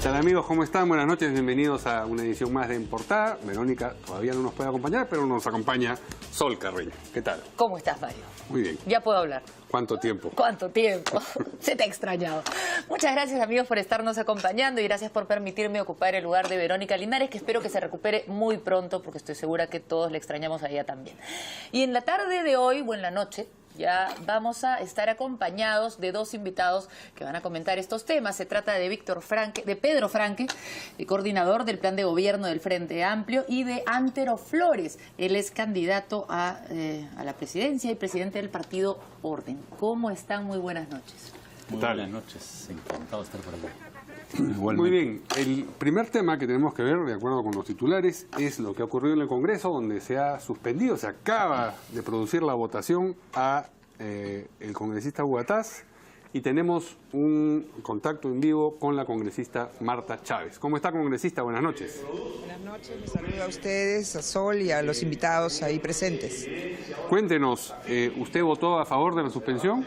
tal, amigos? ¿Cómo están? Buenas noches, bienvenidos a una edición más de En Portada. Verónica todavía no nos puede acompañar, pero nos acompaña Sol Carreño. ¿Qué tal? ¿Cómo estás, Mario? Muy bien. Ya puedo hablar. ¿Cuánto tiempo? ¿Cuánto tiempo? Se te ha extrañado. Muchas gracias, amigos, por estarnos acompañando y gracias por permitirme ocupar el lugar de Verónica Linares, que espero que se recupere muy pronto, porque estoy segura que todos le extrañamos a ella también. Y en la tarde de hoy, o en la noche, ya vamos a estar acompañados de dos invitados que van a comentar estos temas. Se trata de Pedro Franque, coordinador del plan de gobierno del Frente Amplio, y de Antero Flores. Él es candidato a la presidencia y presidente del partido Orden. ¿Cómo están? Muy buenas noches. Muy buenas noches, encantado de estar por aquí. Muy bien, el primer tema que tenemos que ver, de acuerdo con los titulares, es lo que ha ocurrido en el Congreso, donde se ha suspendido, se acaba de producir la votación a el congresista Bugatás, y tenemos un contacto en vivo con la congresista Marta Chávez. ¿Cómo está, congresista? Buenas noches. Buenas noches, les saludo a ustedes, a Sol y a los invitados ahí presentes. Cuéntenos, ¿usted votó a favor de la suspensión?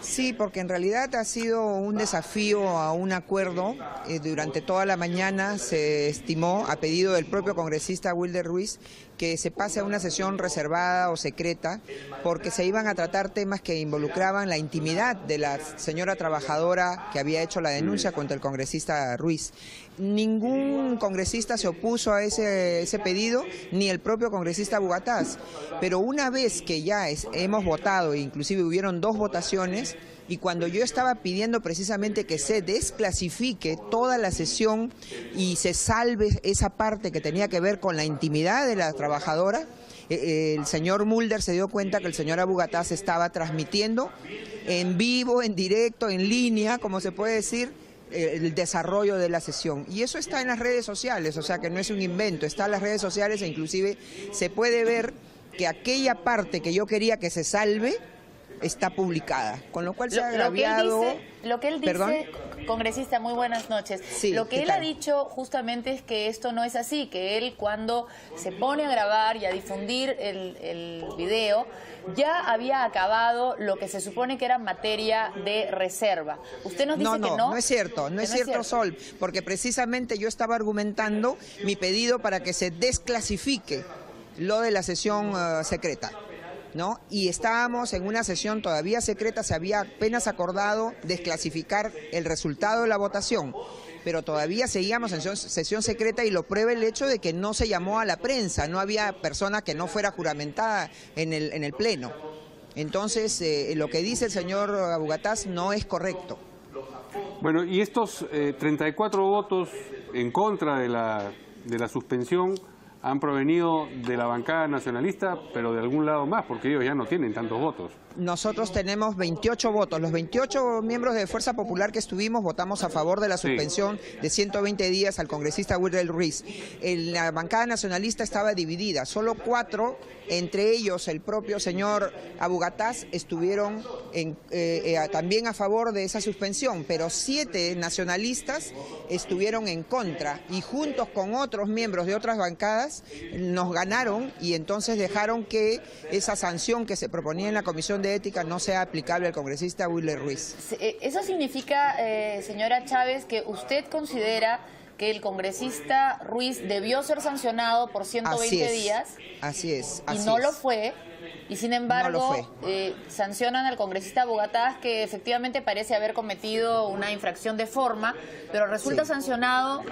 Sí, porque en realidad ha sido un desafío a un acuerdo. Durante toda la mañana se estimó, a pedido del propio congresista Wilder Ruiz, que se pase a una sesión reservada o secreta, porque se iban a tratar temas que involucraban la intimidad de la señora trabajadora que había hecho la denuncia contra el congresista Ruiz. Ningún congresista se opuso a ese pedido, ni el propio congresista Bugatás. Pero una vez que ya hemos votado, inclusive hubieron dos votaciones, y cuando yo estaba pidiendo precisamente que se desclasifique toda la sesión y se salve esa parte que tenía que ver con la intimidad de la trabajadora, el señor Mulder se dio cuenta que el señor Bugatás estaba transmitiendo en vivo, en directo, en línea, como se puede decir, el desarrollo de la sesión. Y eso está en las redes sociales, o sea que no es un invento, está en las redes sociales e inclusive se puede ver que aquella parte que yo quería que se salve está publicada, con lo cual se ha agraviado. Lo que él dice, ¿Perdón? Congresista, muy buenas noches. Sí, lo que él ha dicho justamente es que esto no es así, que él cuando se pone a grabar y a difundir el video, ya había acabado lo que se supone que era materia de reserva. Usted nos dice que no. No es cierto, no es cierto, Sol, porque precisamente yo estaba argumentando mi pedido para que se desclasifique lo de la sesión secreta, ¿no? Y estábamos en una sesión todavía secreta, se había apenas acordado desclasificar el resultado de la votación, pero todavía seguíamos en sesión secreta y lo prueba el hecho de que no se llamó a la prensa, no había persona que no fuera juramentada en el pleno. Entonces, lo que dice el señor Bugatás no es correcto. Bueno, y estos 34 votos en contra de la suspensión han provenido de la bancada nacionalista, pero de algún lado más, porque ellos ya no tienen tantos votos. Nosotros tenemos 28 votos. Los 28 miembros de Fuerza Popular que estuvimos votamos a favor de la suspensión de 120 días al congresista Wilder Ruiz. La bancada nacionalista estaba dividida. Solo 4, entre ellos el propio señor Bugatás, estuvieron también a favor de esa suspensión, pero 7 nacionalistas estuvieron en contra y juntos con otros miembros de otras bancadas nos ganaron y entonces dejaron que esa sanción que se proponía en la Comisión de Ética no sea aplicable al congresista Wilder Ruiz. ¿Eso significa, señora Chávez, que usted considera que el congresista Ruiz debió ser sancionado por 120 días? Así es. Y no lo fue. Y sin embargo, no sancionan al congresista Bugatás, que efectivamente parece haber cometido una infracción de forma, pero resulta sancionado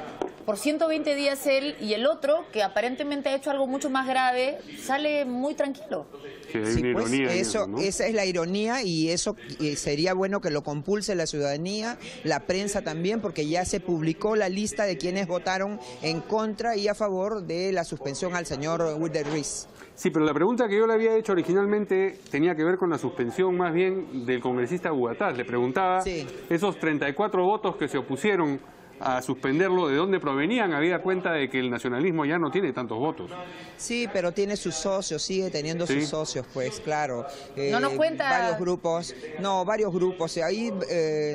por 120 días él, y el otro, que aparentemente ha hecho algo mucho más grave, sale muy tranquilo. Sí, hay una ironía en eso, ¿no? Esa es la ironía, y eso sería bueno que lo compulse la ciudadanía, la prensa también, porque ya se publicó la lista de quienes votaron en contra y a favor de la suspensión al señor Wilder Ruiz. Sí, pero la pregunta que yo le había hecho originalmente tenía que ver con la suspensión más bien del congresista Bugatás. Le preguntaba, esos 34 votos que se opusieron a suspenderlo, ¿de dónde provenían? Había cuenta de que el nacionalismo ya no tiene tantos votos. Sí, pero tiene sus socios, sigue teniendo sus socios, pues claro. ¿No nos cuenta? Varios grupos. Ahí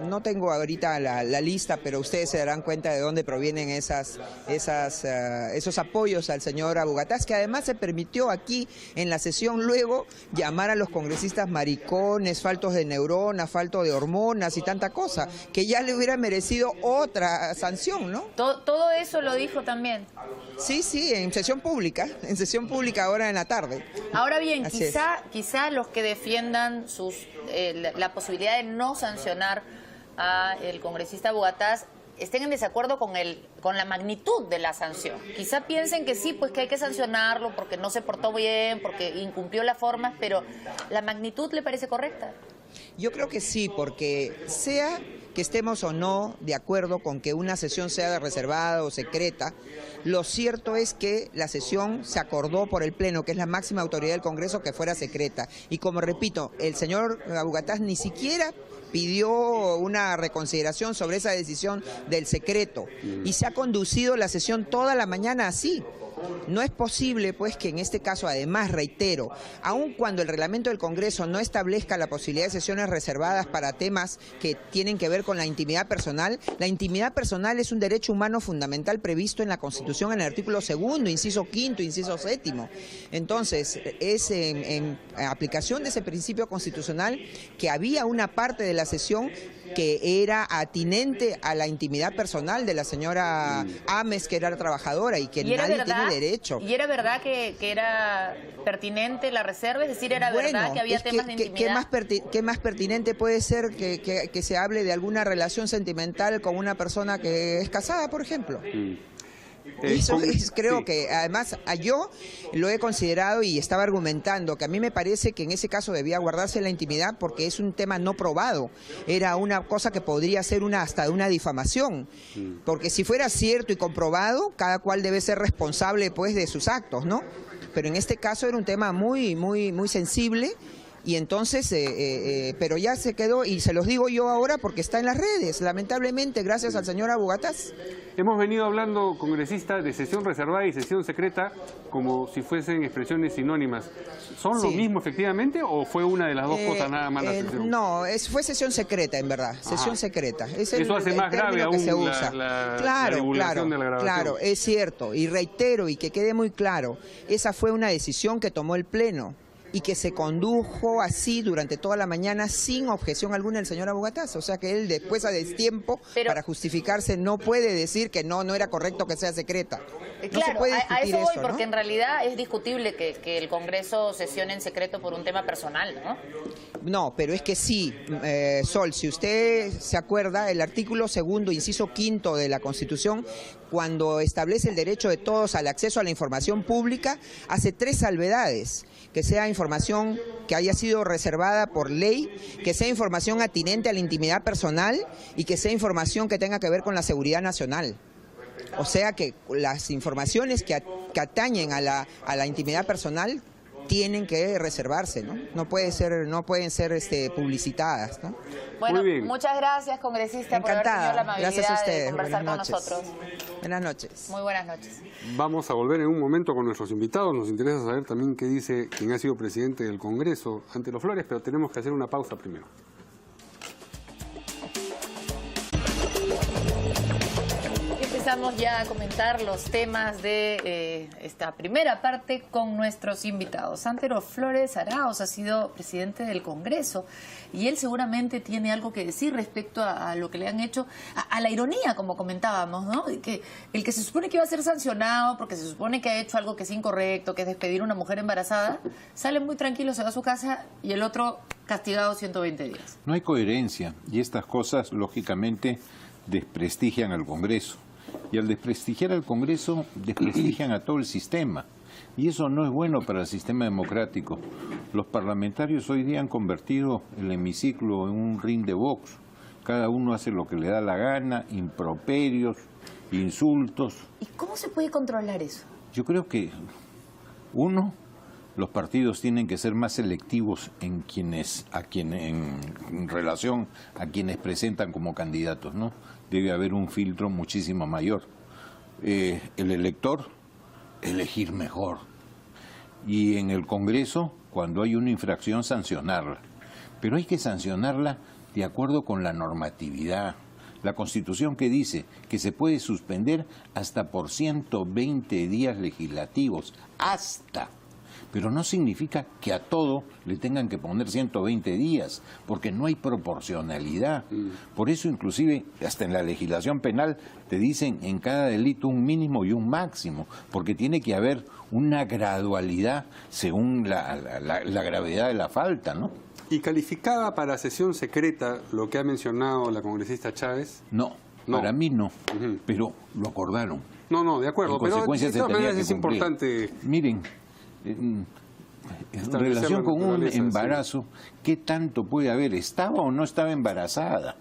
no tengo ahorita la lista, pero ustedes se darán cuenta de dónde provienen esos apoyos al señor Bugatás, que además se permitió aquí en la sesión luego llamar a los congresistas maricones, faltos de neuronas, faltos de hormonas y tanta cosa, que ya le hubiera merecido otra sanción, ¿no? Todo eso lo dijo también. Sí, en sesión pública ahora en la tarde. Ahora bien, Así quizá los que defiendan la posibilidad de no sancionar al congresista Bugatás estén en desacuerdo con la magnitud de la sanción. Quizá piensen que sí, pues que hay que sancionarlo porque no se portó bien, porque incumplió las formas, pero ¿la magnitud le parece correcta? Yo creo que sí, porque sea que estemos o no de acuerdo con que una sesión sea reservada o secreta, lo cierto es que la sesión se acordó por el Pleno, que es la máxima autoridad del Congreso, que fuera secreta. Y como repito, el señor Bugatás ni siquiera pidió una reconsideración sobre esa decisión del secreto y se ha conducido la sesión toda la mañana así. No es posible, pues, que en este caso, además, reitero, aun cuando el reglamento del Congreso no establezca la posibilidad de sesiones reservadas para temas que tienen que ver con la intimidad personal es un derecho humano fundamental previsto en la Constitución en el artículo 2º, inciso 5º, inciso 7º. Entonces, es en aplicación de ese principio constitucional que había una parte de la sesión que era atinente a la intimidad personal de la señora Ames, que era la trabajadora y que nadie tiene derecho. ¿Y era verdad que era pertinente la reserva? Es decir, ¿era verdad que había temas de intimidad? ¿Qué más pertinente puede ser que se hable de alguna relación sentimental con una persona que es casada, por ejemplo? Eso creo que, además, yo lo he considerado y estaba argumentando que a mí me parece que en ese caso debía guardarse la intimidad porque es un tema no probado. Era una cosa que podría ser hasta una difamación. Porque si fuera cierto y comprobado, cada cual debe ser responsable, pues, de sus actos, ¿no? Pero en este caso era un tema muy sensible. Y entonces, pero ya se quedó, y se los digo yo ahora porque está en las redes, lamentablemente, gracias al señor Bugatás. Hemos venido hablando, congresista, de sesión reservada y sesión secreta como si fuesen expresiones sinónimas. ¿Son lo mismo efectivamente o fue una de las dos cosas nada más la sesión? No, fue sesión secreta en verdad, sesión secreta. Eso hace más grave aún la divulgación de la grabación. Claro, es cierto, y reitero, y que quede muy claro, esa fue una decisión que tomó el Pleno y que se condujo así durante toda la mañana sin objeción alguna del señor Bugatás. O sea que él después a destiempo, para justificarse, no puede decir que no era correcto que sea secreta. Claro, no se puede a eso voy, porque en realidad es discutible que el Congreso sesione en secreto por un tema personal, ¿no? No, pero es que sí, Sol, si usted se acuerda, el artículo 2º, inciso 5º de la Constitución, cuando establece el derecho de todos al acceso a la información pública, hace 3 salvedades: que sea información que haya sido reservada por ley, que sea información atinente a la intimidad personal y que sea información que tenga que ver con la seguridad nacional. O sea que las informaciones que atañen a la intimidad personal tienen que reservarse, ¿no? No pueden ser publicitadas, ¿no? Bueno, muchas gracias, congresista, por haber tenido la amabilidad de conversar con nosotros. Buenas noches. Muy buenas noches. Vamos a volver en un momento con nuestros invitados. Nos interesa saber también qué dice quien ha sido presidente del Congreso, Antero Flores, pero tenemos que hacer una pausa primero. Empezamos ya a comentar los temas de esta primera parte con nuestros invitados. Antero Flores Arauz ha sido presidente del Congreso y él seguramente tiene algo que decir respecto a lo que le han hecho, a la ironía, como comentábamos, ¿no? Que el que se supone que iba a ser sancionado porque se supone que ha hecho algo que es incorrecto, que es despedir a una mujer embarazada, sale muy tranquilo, se va a su casa y el otro castigado 120 días. No hay coherencia y estas cosas, lógicamente, desprestigian al Congreso. Y al desprestigiar al Congreso, desprestigian a todo el sistema. Y eso no es bueno para el sistema democrático. Los parlamentarios hoy día han convertido el hemiciclo en un ring de box. Cada uno hace lo que le da la gana, improperios, insultos. ¿Y cómo se puede controlar eso? Yo creo que, los partidos tienen que ser más selectivos en relación a quienes presentan como candidatos, ¿no? Debe haber un filtro muchísimo mayor. El elector, elegir mejor. Y en el Congreso, cuando hay una infracción, sancionarla. Pero hay que sancionarla de acuerdo con la normatividad. La Constitución que dice que se puede suspender hasta por 120 días legislativos. ¡Hasta! pero no significa que a todo le tengan que poner 120 días, porque no hay proporcionalidad. Por eso, inclusive, hasta en la legislación penal te dicen en cada delito un mínimo y un máximo, porque tiene que haber una gradualidad según la gravedad de la falta, ¿no? ¿Y calificaba para sesión secreta lo que ha mencionado la congresista Chávez? No, para mí no, pero lo acordaron. No, de acuerdo, En pero de consecuencia, se todas tenía maneras que es cumplir. importante. Miren, en relación con un embarazo, ¿qué tanto puede haber? ¿Estaba o no estaba embarazada?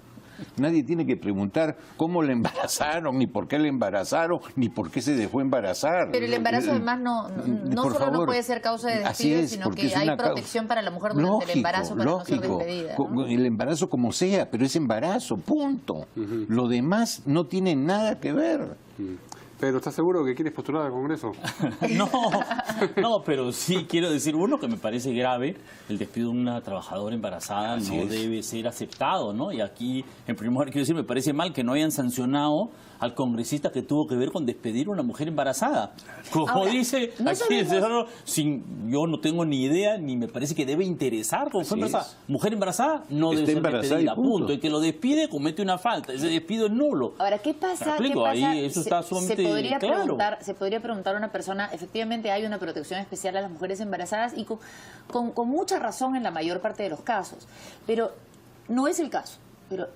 Nadie tiene que preguntar cómo la embarazaron, ni por qué la embarazaron, ni por qué se dejó embarazar. Pero el embarazo además no solo favor, no puede ser causa de despido, sino que hay protección para la mujer durante el embarazo para no ser despedida, ¿no? El embarazo como sea, pero es embarazo, punto. Lo demás no tiene nada que ver. Pero ¿estás seguro que quieres postular al Congreso? No, pero sí quiero decir, uno, que me parece grave, el despido de una trabajadora embarazada debe ser aceptado, ¿no? Y aquí, en primer lugar, quiero decir, me parece mal que no hayan sancionado al congresista que tuvo que ver con despedir a una mujer embarazada. Como ahora, dice no aquí el sabemos... señor, yo no tengo ni idea, ni me parece que debe interesar como fue embarazada. Mujer embarazada no debe ser despedida, punto. El que lo despide comete una falta, ese despido es nulo. Ahora, ¿qué pasa? ¿Me explico? Ahí eso está sumamente claro. Se podría preguntar a una persona, efectivamente hay una protección especial a las mujeres embarazadas y con mucha razón en la mayor parte de los casos, pero no es el caso.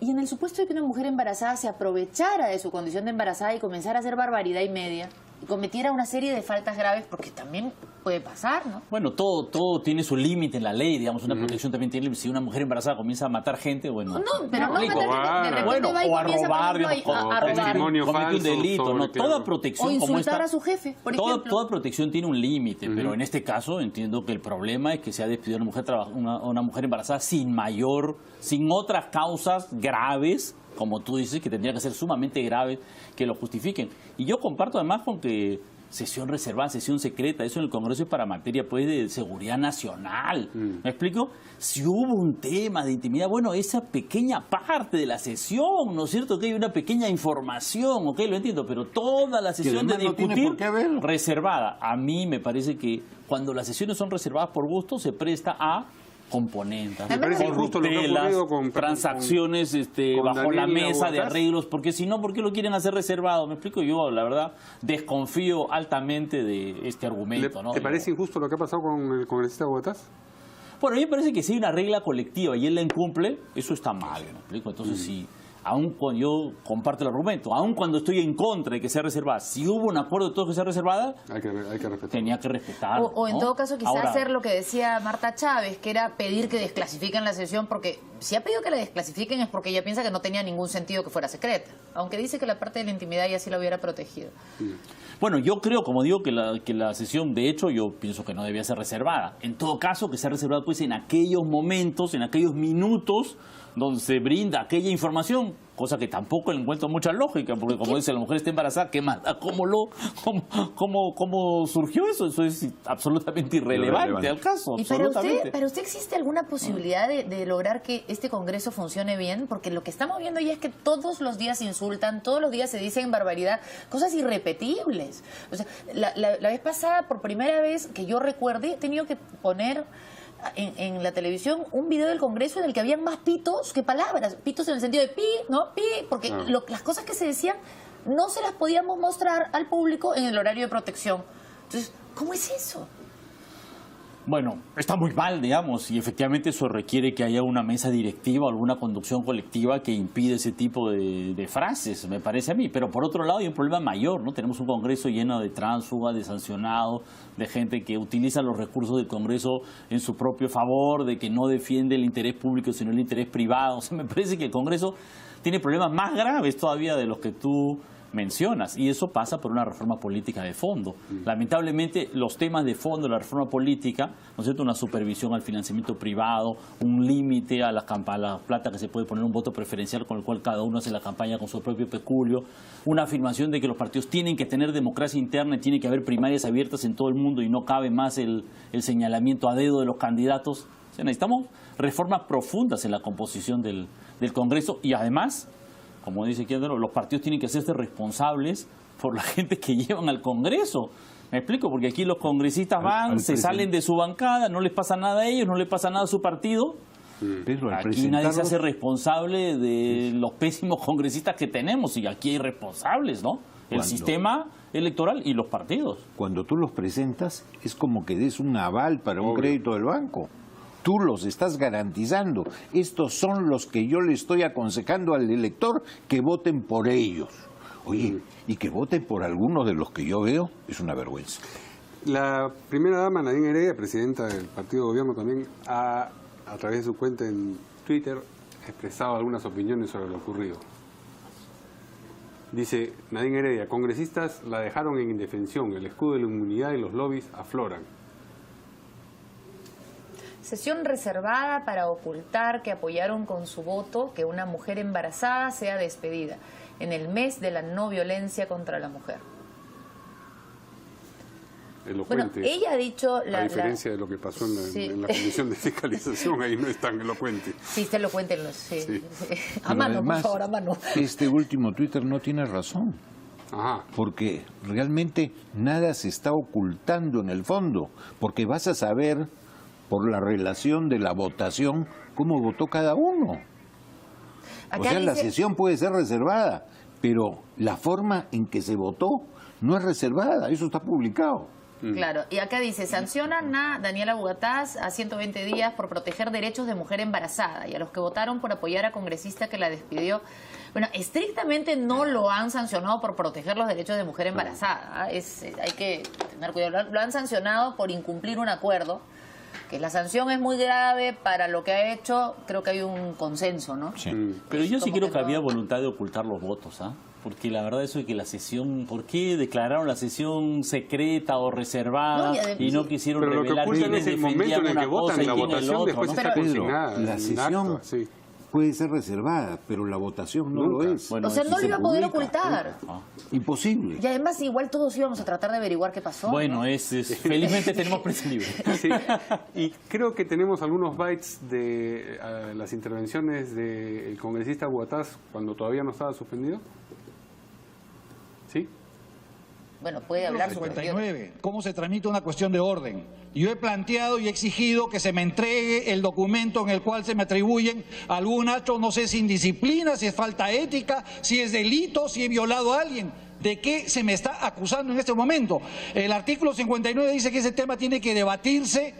Y en el supuesto de que una mujer embarazada se aprovechara de su condición de embarazada y comenzara a hacer barbaridad y media y cometiera una serie de faltas graves, porque también puede pasar, ¿no? Bueno, todo tiene su límite en la ley, digamos, una protección también tiene límite. Si una mujer embarazada comienza a matar gente, bueno... Pero no matar gente, de repente va y o a comienza, robar, por ejemplo, a robar. Testimonio comete un falso delito, ¿no? Toda protección O como insultar esta, a su jefe, por ejemplo. Toda protección tiene un límite, pero en este caso entiendo que el problema es que se ha despedido a una mujer embarazada sin otras causas graves, como tú dices, que tendría que ser sumamente graves, que lo justifiquen. Y yo comparto además con que sesión reservada, sesión secreta, eso en el Congreso es para materia pues de seguridad nacional. ¿Me explico? Si hubo un tema de intimidad, bueno, esa pequeña parte de la sesión, ¿no es cierto? Que hay una pequeña información, ok, lo entiendo, pero toda la sesión de discutir reservada. A mí me parece que cuando las sesiones son reservadas por gusto se presta a componentes, me parece injusto lo que ha ocurrido con transacciones bajo la mesa de arreglos, porque si no, ¿por qué lo quieren hacer reservado? Me explico, yo la verdad desconfío altamente de este argumento. ¿No? ¿Te parece injusto lo que ha pasado con el congresista Botás? Bueno, a mí me parece que si hay una regla colectiva y él la incumple, eso está mal, ¿me explico? Entonces, si aun cuando yo comparto el argumento, aun cuando estoy en contra de que sea reservada, si hubo un acuerdo de todos que sea reservada, hay que respetar. Tenía que respetar. O en ¿no? todo caso, quizás Ahora, hacer lo que decía Marta Chávez, que era pedir que desclasifiquen la sesión, porque si ha pedido que la desclasifiquen es porque ella piensa que no tenía ningún sentido que fuera secreta, aunque dice que la parte de la intimidad ya sí la hubiera protegido. Bueno, yo creo, como digo, que la sesión, de hecho, yo pienso que no debía ser reservada. En todo caso, que sea reservada pues en aquellos momentos, en aquellos minutos donde se brinda aquella información, cosa que tampoco le encuentro mucha lógica, porque como dice, la mujer está embarazada, ¿qué más? ¿Cómo surgió eso? Eso es absolutamente irrelevante al caso. ¿Y para usted existe alguna posibilidad de lograr que este Congreso funcione bien? Porque lo que estamos viendo ya es que todos los días insultan, todos los días se dicen barbaridad, cosas irrepetibles. O sea, la vez pasada, por primera vez que yo recuerde, he tenido que poner en la televisión un video del Congreso en el que habían más pitos que palabras, pitos en el sentido de pi, ¿no? Pi, porque las cosas que se decían no se las podíamos mostrar al público en el horario de protección. Entonces, ¿cómo es eso? Bueno, está muy mal, digamos, y efectivamente eso requiere que haya una mesa directiva o alguna conducción colectiva que impide ese tipo de frases, me parece a mí. Pero por otro lado hay un problema mayor, ¿no? Tenemos un Congreso lleno de tránsfugas, de sancionados, de gente que utiliza los recursos del Congreso en su propio favor, de que no defiende el interés público sino el interés privado. O sea, me parece que el Congreso tiene problemas más graves todavía de los que tú mencionas, y eso pasa por una reforma política de fondo. Lamentablemente los temas de fondo de la reforma política, ¿no es cierto?, una supervisión al financiamiento privado, un límite a la plata que se puede poner, un voto preferencial con el cual cada uno hace la campaña con su propio peculio, una afirmación de que los partidos tienen que tener democracia interna y tiene que haber primarias abiertas en todo el mundo y no cabe más el señalamiento a dedo de los candidatos. O sea, necesitamos reformas profundas en la composición del Congreso, y además, como dice Kiandero, los partidos tienen que hacerse responsables por la gente que llevan al Congreso. Me explico, porque aquí los congresistas van, se salen de su bancada, no les pasa nada a ellos, no les pasa nada a su partido. Pero al Aquí nadie se presentarlos- hace responsable de los pésimos congresistas que tenemos, y aquí hay responsables, ¿no? El ¿Cuándo? sistema electoral y los partidos. Cuando tú los presentas, es como que des un aval para un crédito del banco. Tú los estás garantizando. Estos son los que yo le estoy aconsejando al elector que voten por ellos. Oye, y que voten por algunos de los que yo veo es una vergüenza. La primera dama, Nadine Heredia, presidenta del partido de gobierno, también ha, a través de su cuenta en Twitter, expresado algunas opiniones sobre lo ocurrido. Dice Nadine Heredia, congresistas la dejaron en indefensión, el escudo de la inmunidad y los lobbies afloran. Sesión reservada para ocultar que apoyaron con su voto que una mujer embarazada sea despedida en el mes de la no violencia contra la mujer. Bueno, Elocuente. ella ha dicho... A diferencia de lo que pasó en la, Sí. en la Comisión de Fiscalización, ahí no es tan elocuente. Sí, se lo cuenten los... Sí. Sí. A Pero mano, además, por favor, a mano. este último Twitter no tiene razón. Ajá. Porque realmente nada se está ocultando en el fondo, porque vas a saber por la relación de la votación cómo votó cada uno. Acá O sea, la dice- sesión puede ser reservada, pero la forma en que se votó no es reservada, eso está publicado. Claro, y acá dice, sancionan a Daniela Bugatás a 120 días por proteger derechos de mujer embarazada y a los que votaron por apoyar a congresista que la despidió. Bueno, estrictamente no lo han sancionado por proteger los derechos de mujer embarazada. ¿Ah? Hay que tener cuidado. Lo han sancionado por incumplir un acuerdo, que la sanción es muy grave para lo que ha hecho. Creo que hay un consenso, ¿no? Sí. Pero yo sí Como creo que que había no. voluntad de ocultar los votos, ¿ah? Porque la verdad eso de que la sesión, ¿por qué declararon la sesión secreta o reservada No, y además- y no quisieron Pero lo que revelar ocultan quiénes es el momento defendían en el una que cosa votan, y la quién el votación otro, después ¿no? está Pedro, consignada. la en sesión acta, sí. puede ser reservada, pero la votación no Nunca. lo es. Bueno, O sea, eso no se lo iba a poder publica. ocultar. Ah. Imposible. Y además igual todos íbamos a tratar de averiguar qué pasó. Bueno, ¿no? felizmente tenemos prensa libre. Sí, y creo que tenemos algunos bytes de las intervenciones del congresista Bugatás cuando todavía no estaba suspendido. ¿Sí? Bueno, puede hablar su 59. ¿Cómo se tramita una cuestión de orden? Yo he planteado y he exigido que se me entregue el documento en el cual se me atribuyen algún acto, no sé si indisciplina, si es falta ética, si es delito, si he violado a alguien. ¿De qué se me está acusando en este momento? El artículo 59 dice que ese tema tiene que debatirse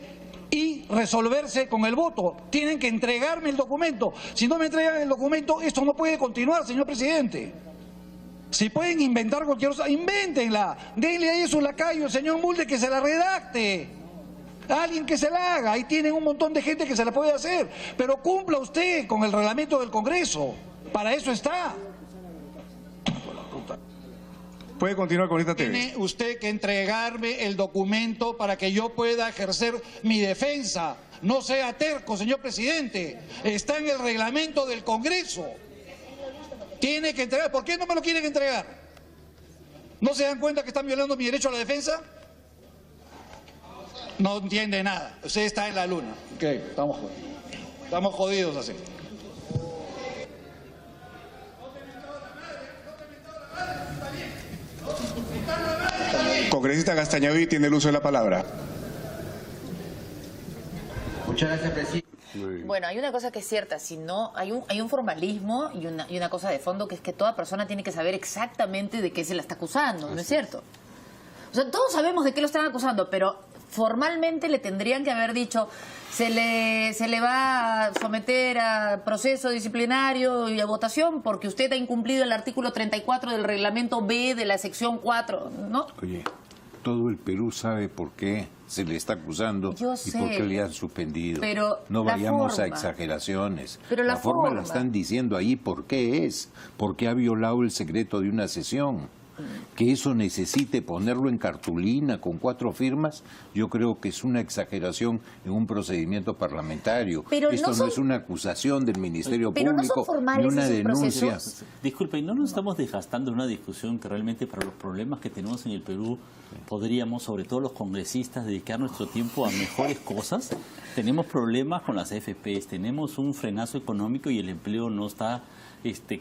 y resolverse con el voto. Tienen que entregarme el documento. Si no me entregan el documento, esto no puede continuar, señor presidente. Si pueden inventar cualquier cosa, invéntenla. Denle a eso lacayo al señor Mulder que se la redacte. Alguien que se la haga. Ahí tienen un montón de gente que se la puede hacer. Pero cumpla usted con el reglamento del Congreso. Para eso está. Puede continuar con esta TV. Tiene usted que entregarme el documento para que yo pueda ejercer mi defensa. No sea terco, señor presidente. Está en el reglamento del Congreso. Tiene que entregar. ¿Por qué no me lo quieren entregar? ¿No se dan cuenta que están violando mi derecho a la defensa? No entiende nada. Usted está en la luna. Ok, estamos jodidos así. Congresista Castañaví tiene el uso de la palabra. Muy bien. Bueno, hay una cosa que es cierta, si no, hay un formalismo y una cosa de fondo que es que toda persona tiene que saber exactamente de qué se la está acusando, ¿no es cierto? O sea, todos sabemos de qué lo están acusando, pero formalmente le tendrían que haber dicho se le va a someter a proceso disciplinario y a votación porque usted ha incumplido el artículo 34 del reglamento B de la sección 4, ¿no? Oye, todo el Perú sabe por qué se le está acusando Yo y sé, por qué le han suspendido. pero no la vayamos a forma. exageraciones. Pero la forma la forma. están diciendo ahí por qué es, porque ha violado el secreto de una sesión. Que eso necesite ponerlo en cartulina con 4 firmas, yo creo que es una exageración en un procedimiento parlamentario. Pero Esto no no son- es una acusación del Ministerio Pero no son Público formales ni una esos denuncia. procesos. Disculpen, ¿no nos estamos desgastando en una discusión que realmente para los problemas que tenemos en el Perú podríamos, sobre todo los congresistas, dedicar nuestro tiempo a mejores cosas? Tenemos problemas con las AFPs, tenemos un frenazo económico y el empleo no está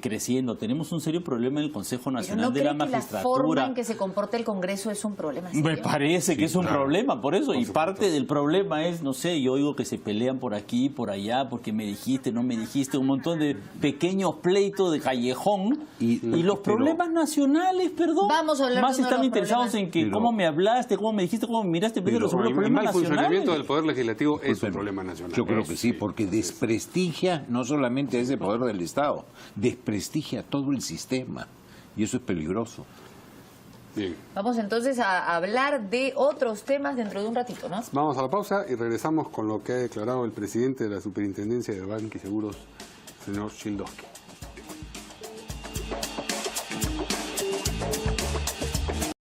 creciendo. Tenemos un serio problema en el Consejo Nacional ¿No de cree la que la forma Magistratura. en que se comporta el Congreso es un problema serio? Me parece que es un claro. problema, por eso. Por Y supuesto. parte del problema es, no sé, yo oigo que se pelean por aquí, por allá, porque me dijiste, no me dijiste, un montón de pequeños pleitos de callejón. Y los pero- problemas nacionales, perdón, Vamos a hablar más de uno de están los interesados problemas. en que Pero- cómo me hablaste, cómo me dijiste, cómo me miraste, en vez de Pero resolver los El problemas mal funcionamiento nacionales. del Poder Legislativo es un Discúlpeme, problema nacional. Yo creo que sí, porque desprestigia no solamente ese poder del Estado, desprestigia todo el sistema. Y eso es peligroso. Bien. Vamos entonces a hablar de otros temas dentro de un ratito, ¿no? Vamos a la pausa y regresamos con lo que ha declarado el presidente de la Superintendencia de Banca y Seguros, señor Schildowski.